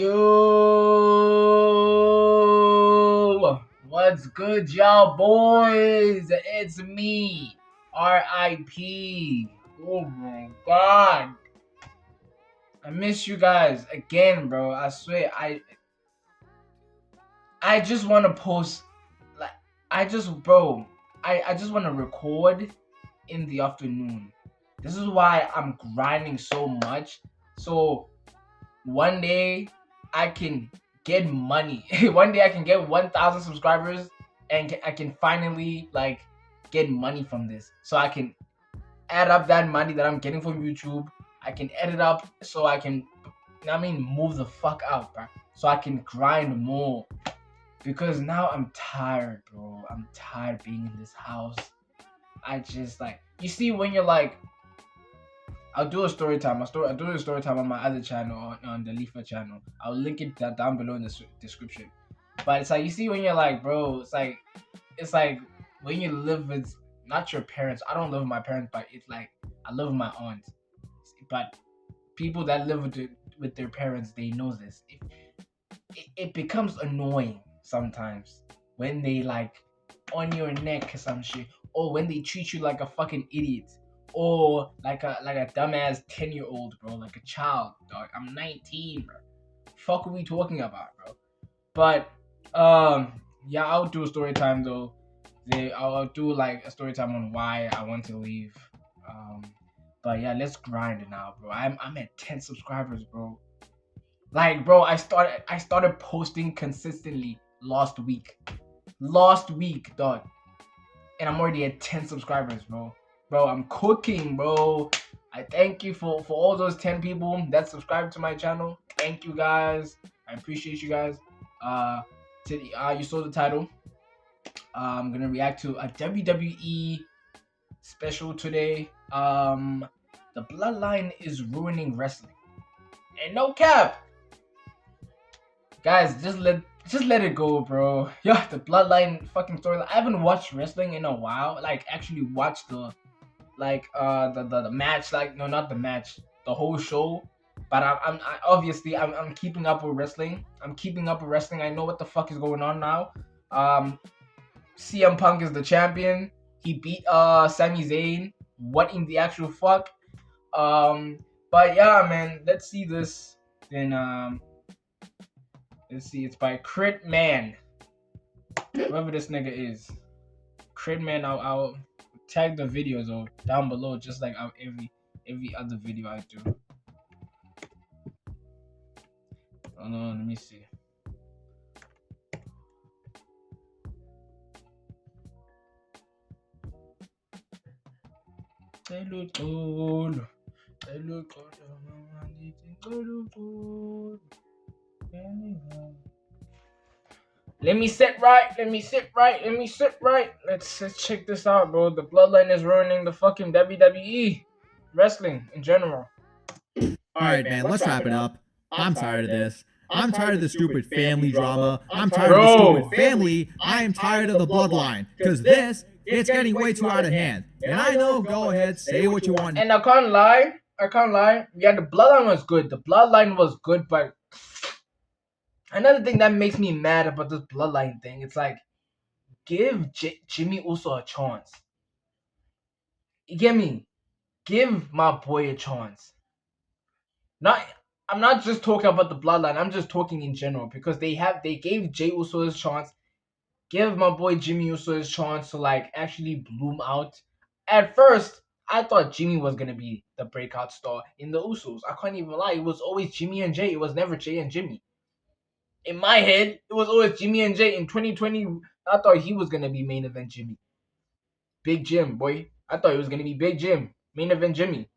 Yo, what's good, y'all boys? It's me, RIP. Oh my god, I miss you guys again, bro. I swear, I just want to post, like, I just want to record in the afternoon. This is why I'm grinding so much. So one day I can get money. One day I can get 1,000 subscribers and I can finally like get money from this. So I can add up that money that I'm getting from YouTube. I can add it up so I can, move the fuck out, bro. So I can grind more. Because now I'm tired, bro. I'm tired being in this house. I just like, you see when you're like, I'll do a story time. I'll do a story time on my other channel, on the Leafa channel. I'll link it down below in the description. But it's like, you see when you're like, bro, it's like when you live with not your parents. I don't live with my parents, but it's like I live with my aunt. But people that live with their parents, they know this. It becomes annoying sometimes when they like on your neck or some shit, or when they treat you like a fucking idiot. Or like a dumbass 10-year-old, bro, like a child, dog. I'm 19, bro. Fuck are we talking about, bro? But yeah, I'll do a story time though. I'll do like a story time on why I want to leave. But yeah, let's grind it now, bro. I'm at 10 subscribers, bro. Like, bro, I started posting consistently last week, dog, and I'm already at 10 subscribers, bro. Bro, I'm cooking, bro. I thank you for all those 10 people that subscribe to my channel. Thank you guys. I appreciate you guys. You saw the title. I'm gonna react to a WWE special today. The Bloodline is ruining wrestling. And no cap, guys, just let it go, bro. Yeah, the Bloodline fucking storyline. I haven't watched wrestling in a while. Like, actually watched the match, like, no, not the match, the whole show. But obviously I'm keeping up with wrestling. I know what the fuck is going on now. CM Punk is the champion. He beat Sami Zayn. What in the actual fuck? But yeah, man, let's see this. Then let's see. It's by Crit Man, whoever this nigga is. Crit Man. I'll tag the videos though down below, just like every other video I do. Oh no, let me see. Let me sit right. Let's check this out, bro. The Bloodline is ruining the fucking WWE wrestling in general. Alright, man, let's wrap it up. I'm tired of this. I'm tired of the stupid family drama. I'm tired of the stupid family. I am tired of the Bloodline. Because it's getting way too out of hand. And I know, go ahead, say what you want. And I can't lie. Yeah, the Bloodline was good. But another thing that makes me mad about this Bloodline thing, it's like, give Jimmy Uso a chance. You get me? Give my boy a chance. I'm not just talking about the Bloodline. I'm just talking in general, because they gave Jey Uso his chance. Give my boy Jimmy Uso his chance to like actually bloom out. At first, I thought Jimmy was gonna be the breakout star in the Usos. I can't even lie. It was always Jimmy and Jey. It was never Jey and Jimmy. In my head, it was always Jimmy and Jey. In 2020, I thought he was gonna be main event Jimmy. Big Jim, boy. I thought it was gonna be Big Jim, main event Jimmy.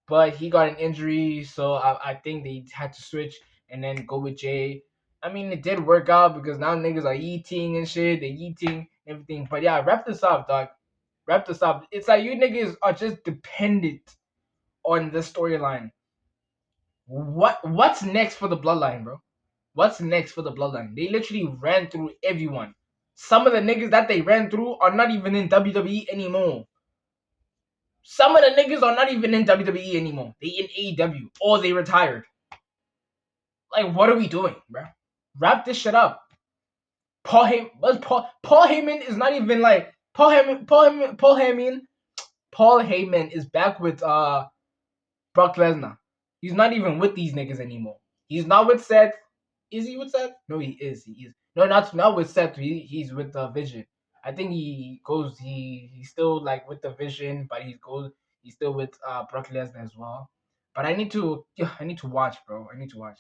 But he got an injury, so I think they had to switch and then go with Jey. I mean, it did work out because now niggas are eating and shit. They eating everything. But yeah, wrap this up, dog. Wrap this up. It's like you niggas are just dependent on this storyline. What's next for the Bloodline, bro? What's next for the Bloodline? They literally ran through everyone. Some of the niggas that they ran through are not even in WWE anymore. Some of the niggas are not even in WWE anymore. They in AEW or they retired. Like, what are we doing, bro? Wrap this shit up. Paul Heyman is not even like Paul Heyman is back with Brock Lesnar. He's not even with these niggas anymore. He's not with Seth. Is he with Seth? No, he is. He is. No, not with Seth. He's with the Vision. I think he's still like with the Vision, but he's still with Brock Lesnar as well. But I need to watch, bro. I need to watch.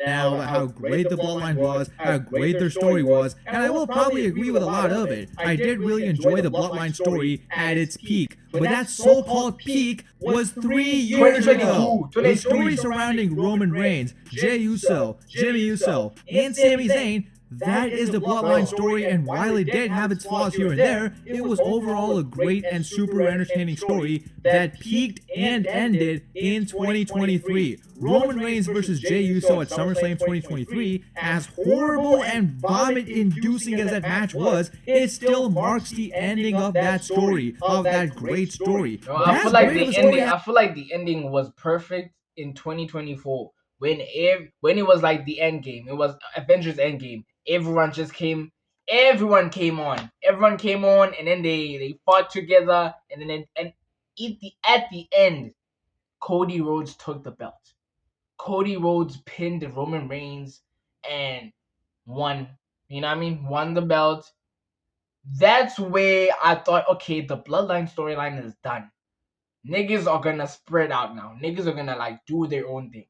Now about how great the Bloodline was, how great their story was, and I will probably agree with a lot of it. I did really enjoy the Bloodline story at its peak, but that so-called peak was 3 years ago. The story surrounding Roman Reigns, Jey Uso, Jimmy Uso, and Sami Zayn, that is the Bloodline story, and while it did have its flaws here and there, it was overall a great and super entertaining story that peaked and ended in 2023. Roman Reigns versus Jey Uso at SummerSlam 2023, as horrible and vomit-inducing as that match was, it still marks the ending of that story, of that great story. I feel like the ending was perfect in 2024 when it was like the end game. It was Avengers Endgame. Everyone came on, and then they fought together, and then at the end, Cody Rhodes took the belt. Cody Rhodes pinned Roman Reigns and won. You know what I mean? Won the belt. That's where I thought, okay, the Bloodline storyline is done. Niggas are gonna spread out now. Niggas are gonna like do their own things.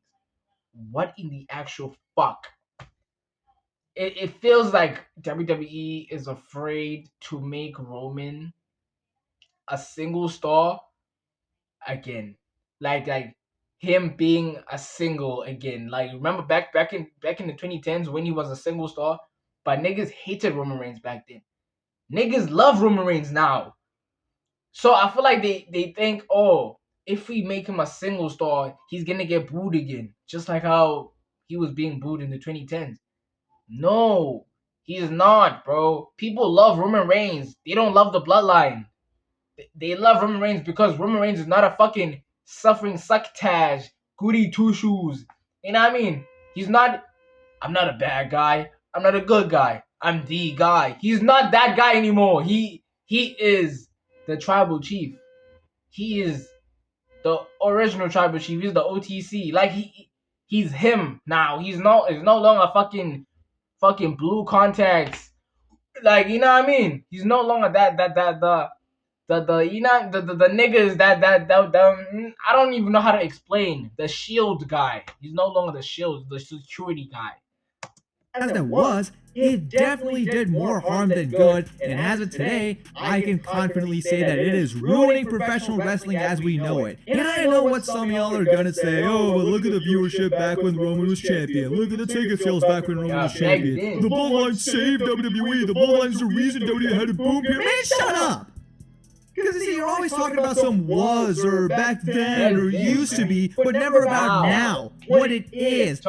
What in the actual fuck? It feels like WWE is afraid to make Roman a single star again. Like him being a single again. Like remember back in the 2010s when he was a single star, but niggas hated Roman Reigns back then. Niggas love Roman Reigns now. So I feel like they think, oh, if we make him a single star, he's gonna get booed again. Just like how he was being booed in the 2010s. No, he's not, bro. People love Roman Reigns. They don't love the Bloodline. They love Roman Reigns because Roman Reigns is not a fucking suffering succotash, goody two shoes. You know what I mean? He's not. I'm not a bad guy. I'm not a good guy. I'm the guy. He's not that guy anymore. He is the tribal chief. He is the original tribal chief. He's the OTC. Like he's him now. He's no longer fucking blue contacts. Like, you know what I mean? He's no longer the you know the niggas that I don't even know how to explain. The shield guy. He's no longer the shield, the security guy. As it was, it definitely did more harm than good, and as of today, I can confidently say that it is ruining professional wrestling as we know it. And I know what some of y'all are gonna say, oh, but look at the viewership back when Roman was champion, look at the ticket sales back when Roman was champion, the Bloodline saved WWE, the Bloodline's the reason WWE had to boom here. Man, shut up! Because see, you're always talking about some was or back then or used to be, but never about now, what it is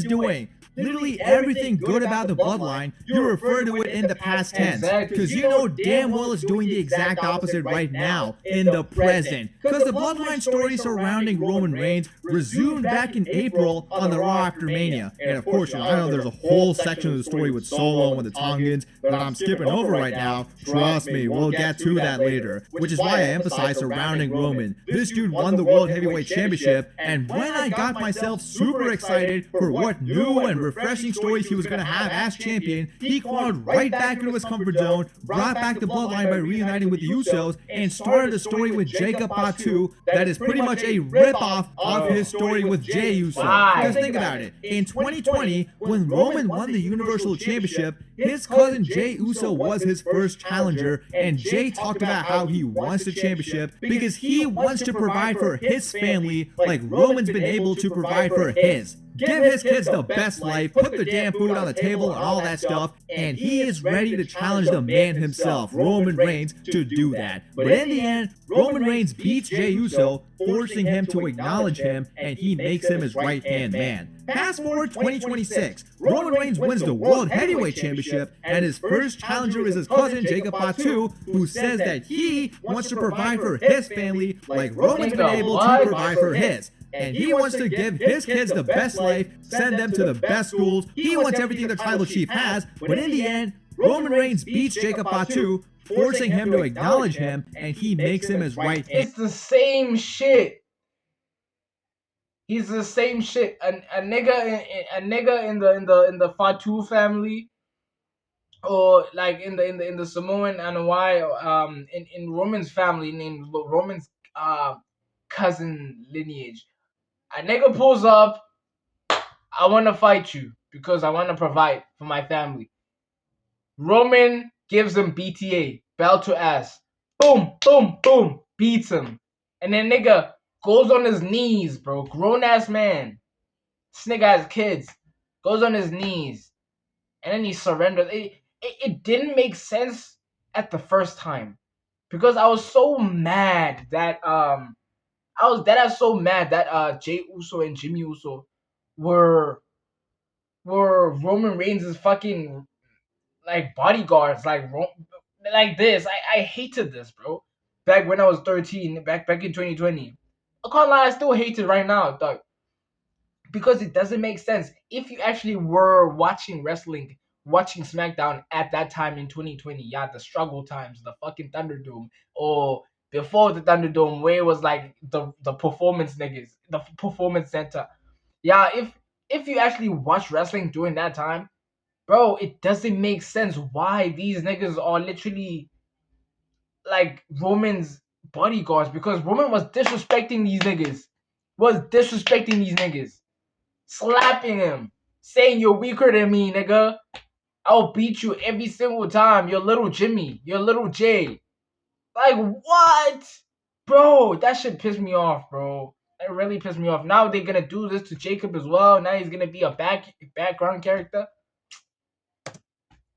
doing. Literally everything good about the Bloodline, you refer to it in the past tense. Because you know damn well it's doing the exact opposite right now, in the present. Because the Bloodline story surrounding Roman Reigns resumed back in April on the Raw after Mania. And of course, I know there's a whole section of the story with Solo and the Tongans that I'm skipping over right now. Trust me, we'll get to that later. Which is why I emphasize surrounding Roman. This dude won the World Heavyweight Championship, and when I got myself super excited for what new and refreshing stories he was going to have as champion, he crawled right back into his comfort zone, brought back the Bloodline by reuniting with the Usos, and started a story with Jacob Fatu that is pretty much a ripoff of his story with Jey Uso. Because think about it, in 2020, when Roman won the Universal Championship, his cousin Jey Uso was his first challenger, and Jey talked about how he wants the championship because he wants to provide for his family like Roman's been able to provide for his. Give his kids the best life, put the damn food on the table and all that stuff, and he is ready to challenge the man himself, Roman Reigns, to do that. But in the end, Roman Reigns beats Jey Uso, forcing him to acknowledge him, and he makes him his right-hand man. Fast forward 2026, Roman Reigns wins the World Heavyweight Championship, and his first challenger is his cousin Jacob Fatu, who says that he wants to provide for his family like Roman's been able to provide for his. and he wants to give his kids the best life, send them to the best schools. He wants everything the tribal chief has, but in the end, Roman Reigns beats Jacob Fatu, forcing him to acknowledge him, and he makes him his right hand. It's the same shit. He's the same shit. A nigga in the Fatu family, or like in the Samoan and why in Roman's family, named Roman's cousin lineage. A nigga pulls up, I want to fight you because I want to provide for my family. Roman gives him BTA, belt to ass. Boom, boom, boom, beats him. And then nigga goes on his knees, bro. Grown ass man. This nigga has kids. Goes on his knees. And then he surrenders. It didn't make sense at the first time. Because I was so mad that Jay Uso and Jimmy Uso were Roman Reigns' fucking like bodyguards, like this. I hated this, bro. Back when I was 13, back in 2020. I can't lie, I still hate it right now, dog. Because it doesn't make sense. If you actually were watching wrestling, watching SmackDown at that time in 2020, yeah, the struggle times, the fucking Thunderdome, or before the Thunderdome, where it was like the performance niggas, the performance center. Yeah, if you actually watch wrestling during that time, bro, it doesn't make sense why these niggas are literally like Roman's bodyguards, because Roman was disrespecting these niggas. Slapping him. Saying you're weaker than me, nigga. I'll beat you every single time. You're little Jimmy. You're little Jay. Like, what? Bro, that shit pissed me off, bro. It really pissed me off. Now they're gonna do this to Jacob as well. Now he's gonna be a background character.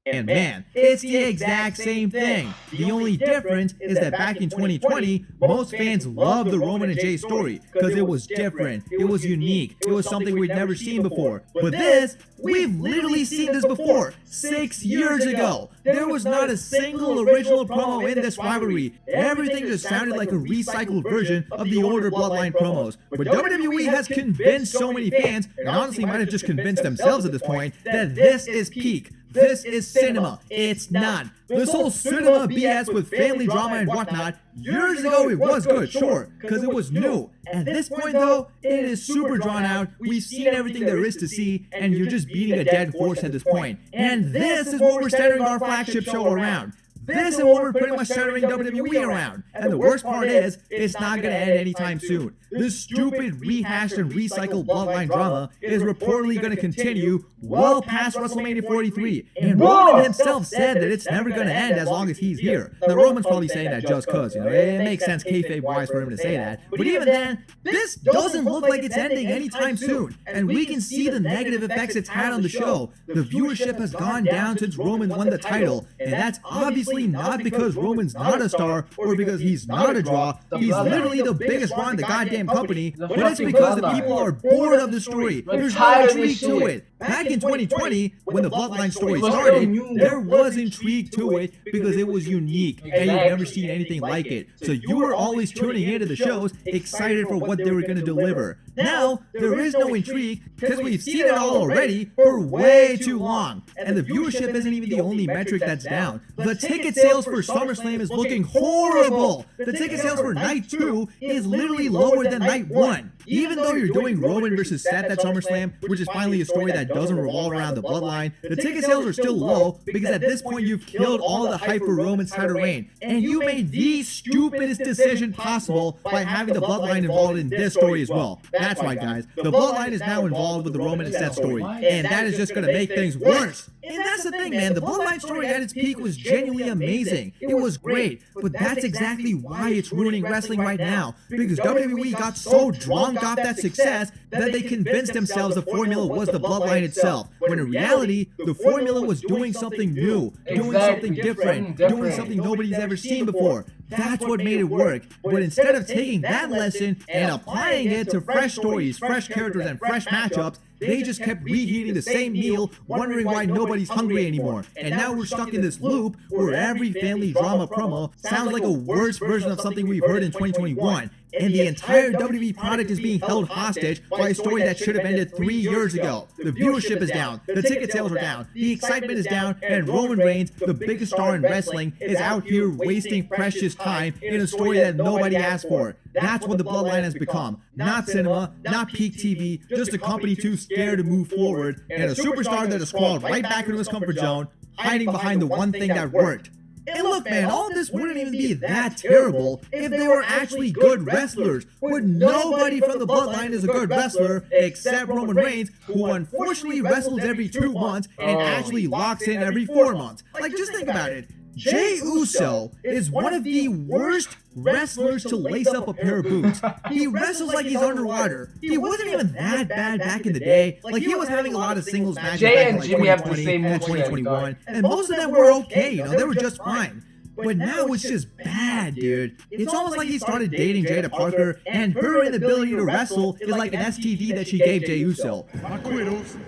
And man, it's the exact same thing. The only difference is that back in 2020, most fans loved the Roman and Jay story because it was different, it was unique, it was something we'd never seen before. But this, we've literally seen this before, 6 years ago. There was not a single original promo in this rivalry. Everything just sounded like a recycled version of the older Bloodline promos. But WWE has convinced so many fans, and honestly might have just convinced themselves at this point, that this is peak. This is cinema. It's not. This whole cinema BS with family drama and whatnot, years ago it was good, sure, because it was new. At this point though, it is super drawn out. We've seen everything there is to see, and you're just beating a dead horse at this point. And this is what we're centering our flagship show around. This is what we're pretty much centering WWE around. And the worst part is, it's not going to end anytime soon. This stupid, rehashed, and recycled Bloodline drama is reportedly going to continue well past WrestleMania 43. And Roman himself said that it's never going to end as long as he's here. Now, Roman's probably saying that just because, it makes sense kayfabe-wise for him to say that. But even then, this doesn't look like it's ending anytime soon. And we can see the negative effects it's had on the show. The viewership has gone down since Roman won the title. And that's obviously not because Roman's not a star or because he's not a draw. He's literally the biggest draw in the goddamn company, but it's because the people are bored of the story. There's no intrigue to it. Back in 2020, when the Bloodline story started, there was intrigue to it because it was unique and you've never seen anything like it. So you were always tuning into the shows, excited for what they were going to deliver. Now, there is no intrigue because we've seen it all already for way too long. And the viewership isn't even the only metric that's down. The ticket sales for SummerSlam is looking horrible. The ticket sales for night 2 is literally lower than night 1. Even though you're doing Roman versus Seth at SummerSlam, which is finally a story that doesn't revolve around the Bloodline, the ticket sales are still low because at this point you've killed all the hype for Roman's title reign. And you made the stupidest decision possible by having the Bloodline involved in this story as well. That's right, guys. The Bloodline is now involved with the Roman and Seth story. And that is just going to make things worse. And that's the thing, man. The Bloodline story at its peak was genuinely amazing. It was great. But that's exactly why it's ruining wrestling right now. Because WWE got so drunk off that success that they convinced themselves the formula was the Bloodline itself. When in reality, the formula was doing something new, doing something different, doing something nobody's ever seen before. That's what made it work. But instead of taking that lesson and applying it to fresh stories, fresh characters, and fresh matchups, they just kept reheating the same meal, wondering why nobody's hungry anymore. And now we're stuck in this loop where every family drama promo sounds like a worse version of something we've heard in 2021. and the entire WWE product is being held hostage by a story that should have ended 3 years ago. The viewership is down, the ticket sales are down, the excitement is down, and Roman Reigns, the biggest star in wrestling, is out here wasting precious time in a story that nobody asked for. That's what the Bloodline has become. Not cinema, not peak TV, just a company too scared to move forward, and a superstar that is crawled right back into his comfort zone, hiding behind the one thing that worked. And look, man, all of this wouldn't even be that terrible if they were actually good wrestlers. But nobody from the Bloodline is a good wrestler except Roman Reigns, who unfortunately wrestles every 2 months and actually locks in every 4 months. Like, just think about it. Jey Uso is one of the worst wrestlers to lace up a pair of boots. He wrestles like he's underwater. He wasn't even that bad back in the day. Like, he was having a lot of singles matches back in like 2020 and 2021, and most of them were okay, you know, they were just fine. But now it's just bad, dude. It's almost like he started dating Jada Parker, and her inability to wrestle is like an STD that she gave Jey Uso.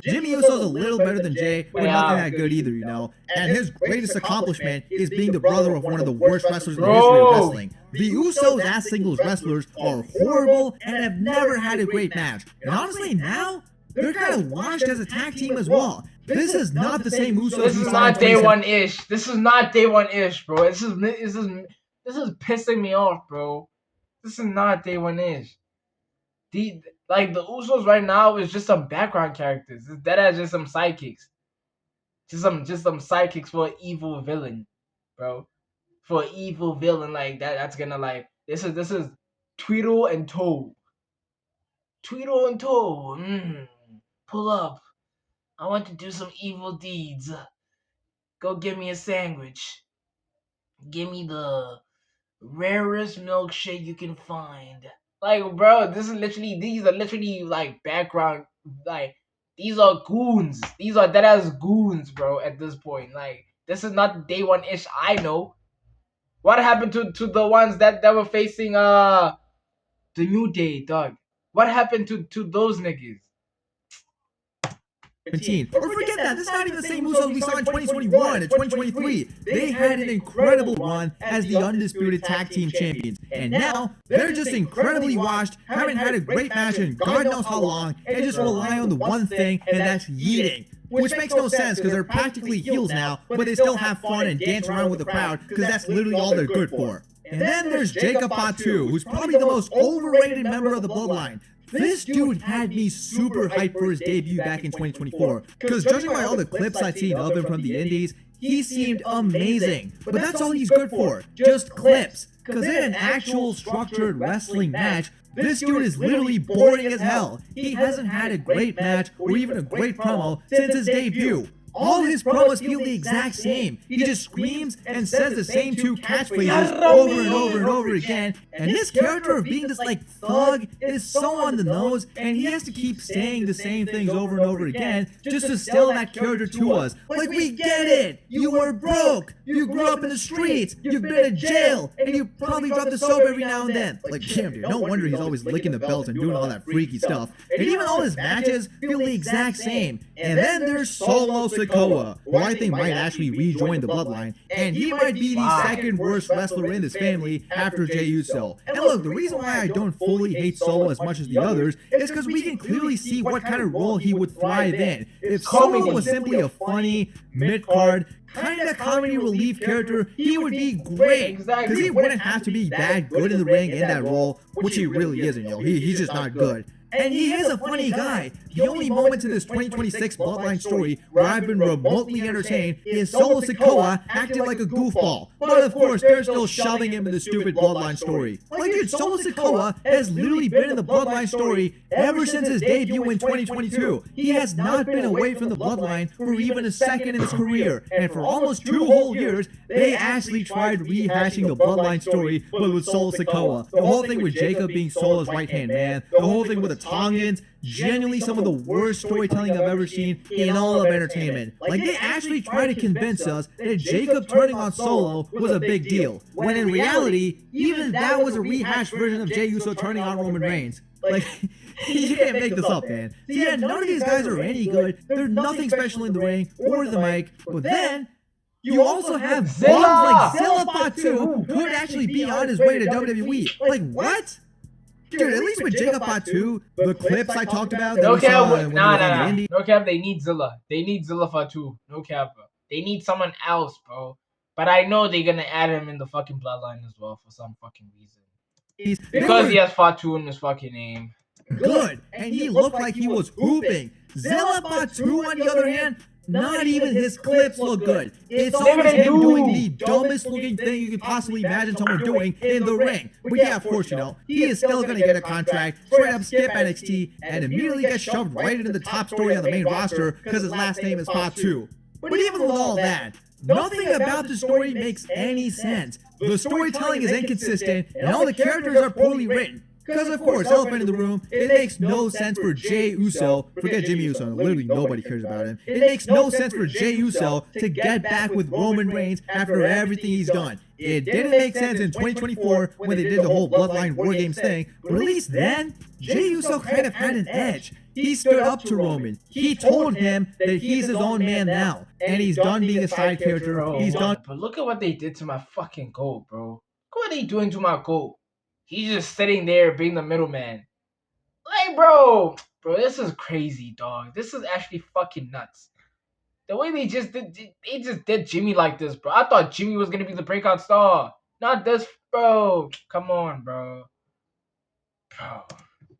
Jimmy Uso's a little better than Jay, but nothing that good either, you know. And his greatest accomplishment is being the brother of one of the worst wrestlers in the history of wrestling. The Usos as singles wrestlers are horrible and have never had a great match. And honestly, now, they're kind of washed as a tag team as well. This is not the same Usos. This is not day one-ish. This is not day one-ish, bro. This is pissing me off, bro. This is not day one-ish. The Usos right now is just some background characters. That is just some sidekicks. Just some sidekicks for an evil villain, bro. For an evil villain like that, that's gonna like this is Tweedle and Toad. Tweedle and Toad. Pull up. I want to do some evil deeds. Go get me a sandwich. Give me the rarest milkshake you can find. Like, bro, these are literally like background, like, these are goons. These are dead ass goons, bro, at this point. Like, this is not day one-ish, I know. What happened to the ones that were facing the New Day, dog? What happened to those niggas? Or forget that, this is not even the same Usos we saw in 2021 and 2023. They had an incredible run as the undisputed tag team champions, and now they're just incredibly washed, haven't had a great match in God knows how long, and just rely on the one thing, and that's yeeting. Which makes no sense because they're practically heels now, but they still have fun and dance around with the crowd because that's literally all they're good for. And then there's Jacob Fatu, who's probably the most overrated member of the Bloodline. This dude had me super hyped for his debut back in 2024, because judging by all the clips I've seen of him from the indies, he seemed amazing. But that's all he's good for, just clips. Because in an actual structured wrestling match, this dude is literally boring as hell. He hasn't had a great match or even a great promo since his debut. All his promos feel the exact same. He just screams and says the same 2 catchphrases over and over and over again. And his character of being this like thug is so on the nose, and he has to keep saying the same things over and over again just to sell that character to us. Like, we get it. You were broke. You grew up in the streets. You've been in jail, and you probably dropped the soap every now and then. Like, damn, dude, no wonder he's always licking the belts and doing all that freaky stuff. And even all his matches feel the exact same. And then there's Solo Sikoa, who I think might actually rejoin the Bloodline, and he might be the second worst wrestler in this family after Jey Uso. And look, the reason why I don't fully hate Solo as much as the others is because we can clearly see what kind of role he would thrive in. If Solo was simply a funny, mid-card, kind of comedy relief character, he would be great, because he wouldn't have to be that good in the ring in that role, which he really isn't, yo. He's just not good. And he is a funny guy. The only moments in this 2026 Bloodline story where I've been remotely entertained is Solo Sikoa acting like a goofball. But of course, they're still shoving him in the stupid Bloodline story. Like, dude, Solo Sikoa has literally been in the Bloodline story ever since his debut in 2022. He has not been away from the Bloodline for even a second in his career. And for almost 2 whole years, they actually tried rehashing the Bloodline story, but with Solo Sikoa. The whole thing with Jacob being Solo's right-hand man, the whole thing with the Tongans, genuinely some of the worst storytelling I've ever seen in all of entertainment. Like, they actually tried to convince us that Jacob turning on Solo was a big deal, when in reality, even that was a rehashed version of Jey Uso turning on Roman Reigns. Like, you can't make this up, man. So yeah, none of these guys are any good. They're nothing special in the ring or the mic. But then you also have bums like Zilla Fatu, who could actually be on his way to WWE. Like, what? Dude, at least with Jacob Fatu, the clips I talked about that No we saw cap. when he was on the Indie. No cap. They need Zilla. They need Zilla Fatu. No cap, bro. They need someone else, bro. But I know they're gonna add him in the fucking bloodline as well for some fucking reason. Because he has Fatu in his fucking name. Good, and he looked like he was hooping. Zilla Fatu, on the other hand, not even his clips look good. It's always him doing the dumbest looking thing you could possibly imagine someone doing in the ring. But yeah, of course, you know, he is still going to get a contract, straight up skip NXT, and immediately get shoved right into the top story on the main roster because his last name is Fatu. But even with all that, nothing about the story makes any sense. The storytelling is inconsistent, and all the characters are poorly written. Because, of course, elephant in the room, it makes no sense for Jey Uso, forget Jimmy Uso, literally nobody cares about him. It makes no sense for Jey Uso to get back with Roman Reigns after everything he's done. It didn't make sense in 2024 when they did the whole Bloodline War Games thing, but at least then, Jey Uso kind of had an edge. He stood up to Roman. He told him that he's his own man now, and he's done being a side character. He's done. But look at what they did to my fucking goat, bro. Look what they doing to my goat. He's just sitting there being the middleman. Like, bro, this is crazy, dog. This is actually fucking nuts. The way they just did Jimmy like this, bro. I thought Jimmy was gonna be the breakout star, not this, bro. Come on, bro.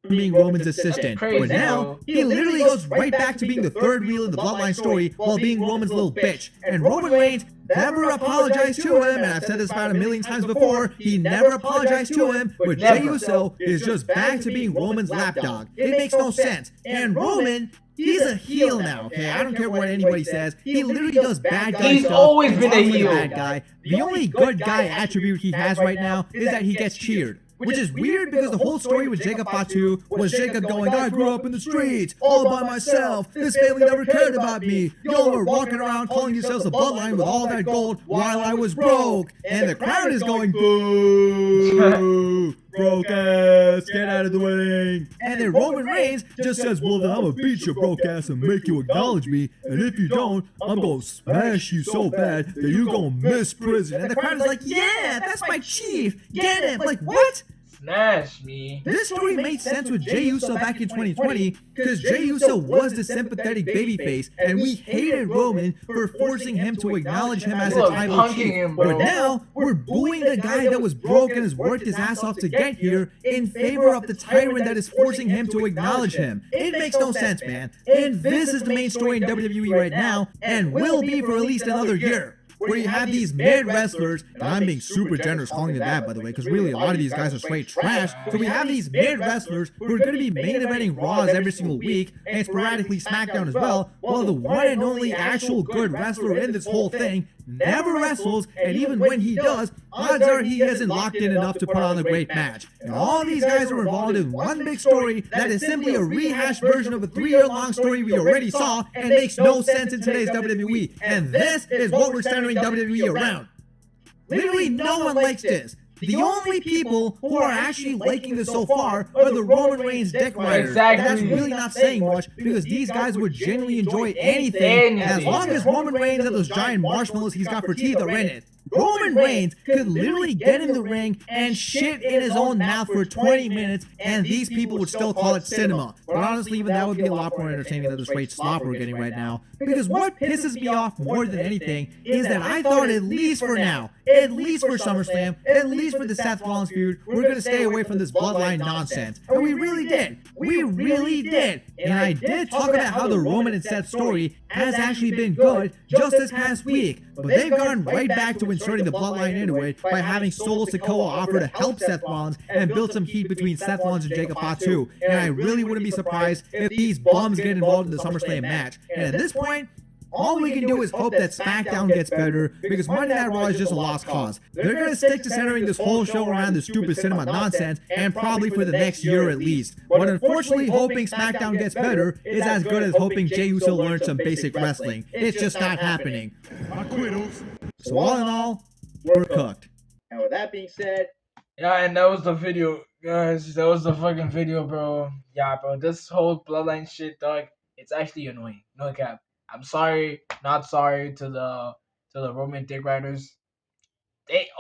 Being Roman's assistant, but now he literally goes right back to being the third wheel in the Bloodline story while being Roman's little bitch. And Roman Reigns never apologized to him, and I've said this about a million times before, he never apologized to him, but Jey Uso is just back to being Roman's lapdog. It makes no sense. And Roman, he's a heel now, okay? I don't care what anybody says. He literally does bad guy stuff. He's always been a heel. Bad guy. The only good guy attribute he has right now is that he gets cheered. Which is weird because the whole story with Jacob Fatu was Jacob going, I grew up in the streets, all by myself, this family never cared about me, y'all were walking around calling yourselves a bloodline with all that gold while I was broke, and the crowd is going, boo, broke ass, get out of the ring. And then Roman Reigns just says, well then I'm gonna beat your broke ass and make you acknowledge me, and if you don't, I'm gonna smash you so bad that you're gonna miss prison. And the crowd is like, yeah, that's my chief, get him. Like, what? Smash me. This story made sense with Jey Uso back in 2020 because Jey Uso was the sympathetic babyface, and we hated Roman for forcing him to acknowledge him as a tribal chief. But now we're booing the guy that was broke and has worked his ass off to get here in favor of the tyrant that is forcing him to acknowledge him. It makes no sense, man. And this is the main story in WWE right now, and will be for at least another year. Where you have these mid wrestlers, and I'm being super generous calling it that, by the way, because really a lot of these guys are straight trash. So we have these mid wrestlers who are going to be main eventing Raws every single week, and sporadically SmackDown as well, while the one and only actual good wrestler in this whole thing never wrestles, and even when he does, odds are he isn't locked in enough to put on a great match. And all these guys are involved in one big story that is simply a rehashed version of a 3-year-long story we already saw and makes no sense in today's WWE. And this is what we're centering WWE around. Literally no one likes this. The only people who are actually liking this so far are the Roman Reigns dick riders. Exactly. And that's really not saying much because these guys would genuinely enjoy anything as long as Roman Reigns and those giant marshmallows he's got for teeth are in it. Roman Reigns could literally get in the ring and shit in his own mouth for 20 minutes, and these people would still call it cinema. But honestly, even that would be a lot more entertaining than the straight slop we're getting right now. Because what pisses me off more than anything is that I thought at least for now, at least for SummerSlam, at least for the Seth Rollins feud, we're going to stay away from this bloodline nonsense. And we really did. We really did. And I did talk about how the Roman and Seth story has actually been good just this past week. But they've gone right back to inserting the bloodline into it by having Solo Sikoa offer to help Seth Rollins and build some heat between Seth Rollins and Jacob Fatu. And I really wouldn't be surprised if these bums get involved in the SummerSlam match. And at this point, all we can do is hope that SmackDown gets better because Monday Night Raw is just a lost cause. They're going to stick to centering this whole show around this stupid cinema nonsense and probably for the next year at least. But unfortunately, hoping SmackDown gets better is as good as hoping Jey Uso learns some basic wrestling. It's just not happening. So all in all, we're cooked. And with that being said, yeah, and that was the video, guys. That was the fucking video, bro. Yeah, bro. This whole bloodline shit, dog. It's actually annoying. No cap. I'm sorry, not sorry to the Roman dick riders.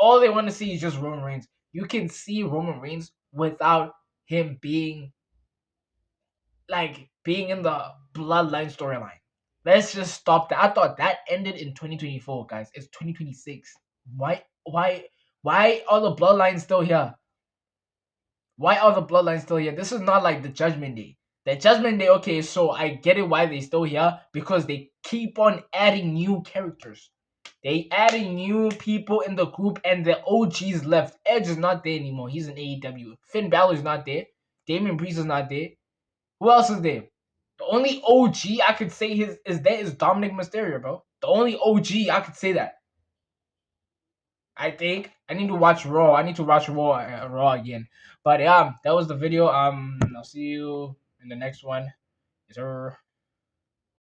All they want to see is just Roman Reigns. You can see Roman Reigns without him being in the Bloodline storyline. Let's just stop that. I thought that ended in 2024, guys. It's 2026. Why are the Bloodlines still here? Why are the Bloodlines still here? This is not like the Judgment Day. The Judgment Day, okay, so I get it why they still here, because they keep on adding new characters. They adding new people in the group, and the OGs left. Edge is not there anymore. He's in AEW. Finn Balor's not there. Damian Priest is not there. Who else is there? The only OG I could say is Dominic Mysterio, bro. The only OG I could say that. I think I need to watch Raw. I need to watch Raw again. But yeah, that was the video. I'll see you in the next one. Yes, sir.